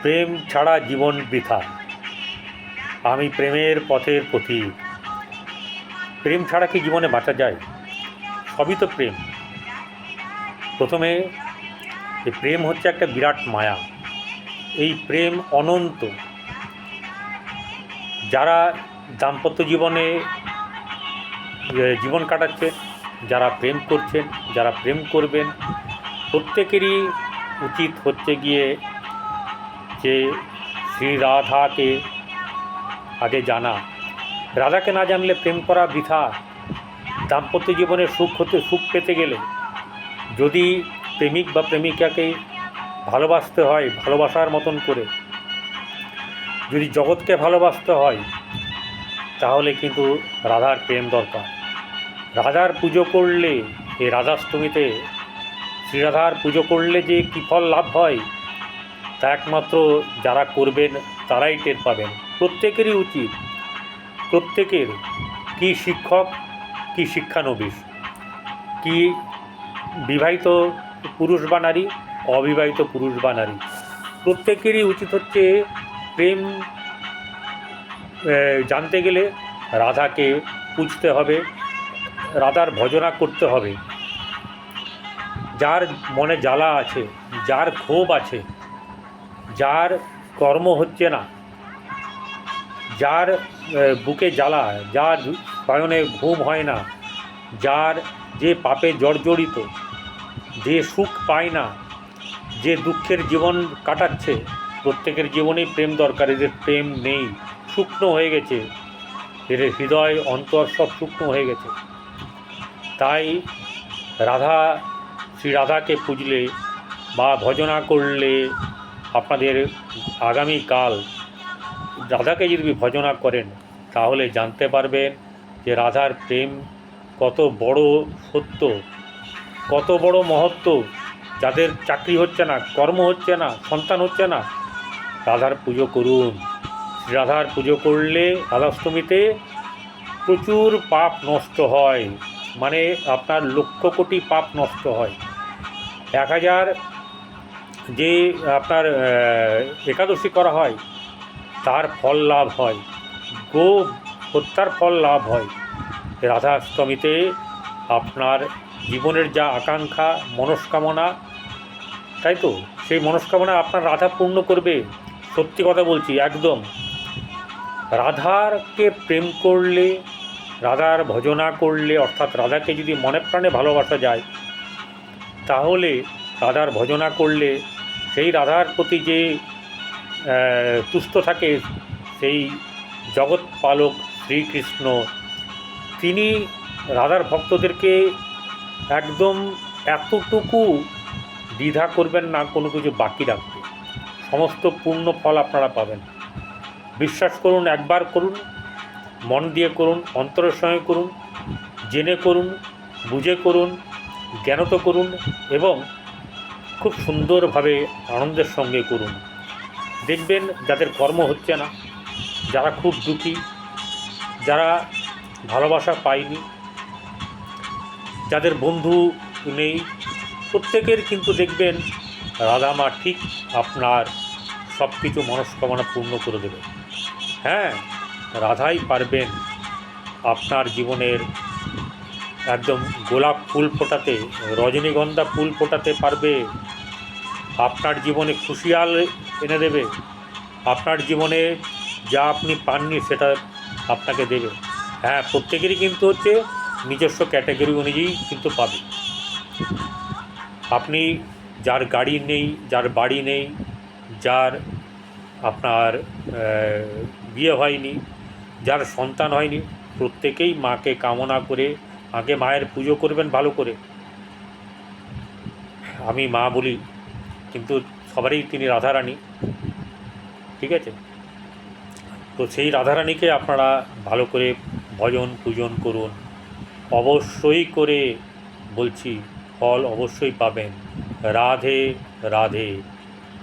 প্রেম ছাড়া জীবন বৃথা। আমি প্রেমের পথের পথিক। প্রেম ছাড়া কি জীবনে বাঁচা যায়? সবই তো প্রেম। প্রথমে এই প্রেম হচ্ছে একটা বিরাট মায়া। এই প্রেম অনন্ত। যারা দাম্পত্য জীবনে জীবন কাটাচ্ছেন, যারা প্রেম করছেন, যারা প্রেম করবেন, প্রত্যেকেরই উচিত হচ্ছে গিয়ে যে শ্রী রাধাকে আগে জানা। রাধাকে না জানলে প্রেম করা বৃথা। দাম্পত্য জীবনে সুখ পেতে গেলে যদি প্রেমিক বা প্রেমিকাকে ভালোবাসতে হয় ভালোবাসার মতন করে, যদি জগৎকে ভালোবাসতে হয়, তাহলে কিন্তু রাধার প্রেম দরকার। রাধার পুজো করলে, এই রাধাষ্টমীতে শ্রীরাধার পুজো করলে যে কী ফল লাভ হয়, তা একমাত্র যারা করবেন তারাই টের পাবেন। প্রত্যেকেরই উচিত, প্রত্যেকের, কি শিক্ষক, কি শিক্ষানবিশ, কি বিবাহিত পুরুষ বা নারী, অবিবাহিত পুরুষ বা নারী, প্রত্যেকেরই উচিত হচ্ছে প্রেম জানতে গেলে রাধাকে পুজতে হবে, রাধার ভজনা করতে হবে। যার মনে জ্বালা আছে, যার ক্ষোভ আছে, যার কর্ম হচ্ছে না, যার বুকে জ্বালা, যার শয়নে ঘুম হয় না, যার যে পাপে জর্জরিত, যে সুখ পায় না, যে দুঃখের জীবন কাটাচ্ছে, প্রত্যেকের জীবনেই প্রেম দরকার। এদের প্রেম নেই, শুকনো হয়ে গেছে, এদের হৃদয় অন্তর সব শুকনো হয়ে গেছে। তাই শ্রী রাধাকে পুজলে বা ভজনা করলে আপনাদের আগামীকাল রাধাকে যদি ভজনা করেন, তাহলে জানতে পারবেন যে রাধার প্রেম কত বড় সত্য, কত বড় মহত্ব। যাদের চাকরি হচ্ছে না, কর্ম হচ্ছে না, সন্তান হচ্ছে না, রাধার পুজো করুন। রাধার পুজো করলে রাধাষ্টমীতে প্রচুর পাপ নষ্ট হয়, মানে আপনার লক্ষ কোটি পাপ নষ্ট হয়। 1000 যে আপনার একাদশী করা হয়, তার ফল লাভ হয়, গো হত্যার ফল লাভ হয়। রাধাষ্টমীতে আপনার জীবনের যা আকাঙ্ক্ষা, মনস্কামনা, তাই তো, সেই মনস্কামনা আপনার রাধা পূর্ণ করবে। সত্যি কথা বলছি, একদম। রাধারকে প্রেম করলে, রাধার ভজনা করলে, অর্থাৎ রাধাকে যদি মনে প্রাণে ভালোবাসা যায়, তাহলে রাধার ভজনা করলে সেই রাধার প্রতি যে তুষ্ট থাকে, সেই জগৎ পালক শ্রীকৃষ্ণ, তিনি রাধার ভক্তদেরকে একদম এতটুকু দ্বিধা করবেন না কোনো কিছু বাকি রাখতে। সমস্ত পূর্ণ ফল আপনারা পাবেন। বিশ্বাস করুন, একবার করুন, মন দিয়ে করুন, অন্তরের সঙ্গে করুন, জেনে করুন, বুঝে করুন, জ্ঞানত করুন, এবং খুব সুন্দরভাবে আনন্দের সঙ্গে করুন। দেখবেন যাদের কর্ম হচ্ছে না, যারা খুব দুঃখী, যারা ভালোবাসা পায়নি, যাদের বন্ধু নেই, প্রত্যেকের কিন্তু দেখবেন রাধামা ঠিক আপনার সব কিছু মনস্কামনা পূর্ণ করে দেবে। হ্যাঁ, রাধাই পারবেন আপনার জীবনের একদম গোলাপ ফুল ফোটাতে, রজনীগন্ধা ফুল ফোটাতে পারবে, আপনার জীবনে খুশিয়াল এনে দেবে, আপনার জীবনে যা আপনি পাননি সেটা আপনাকে দেবে। হ্যাঁ, প্রত্যেকেরই কিন্তু হচ্ছে নিজস্ব ক্যাটাগরি অনুযায়ী কিন্তু পাবে। আপনি যার গাড়ি নেই, যার বাড়ি নেই, যার আপনার বিয়ে হয়নি, যার সন্তান হয়নি, প্রত্যেকেই মাকে কামনা করে আগে মায়ের পুজো করবেন ভালো করে। আমি মা বলি, কিন্তু সবারই তিনি রাধারানী, ঠিক আছে? তো সেই রাধারানীকে আপনারা ভালো করে ভজন পূজন করুন, অবশ্যই করে বলছি ফল অবশ্যই পাবেন। রাধে রাধে।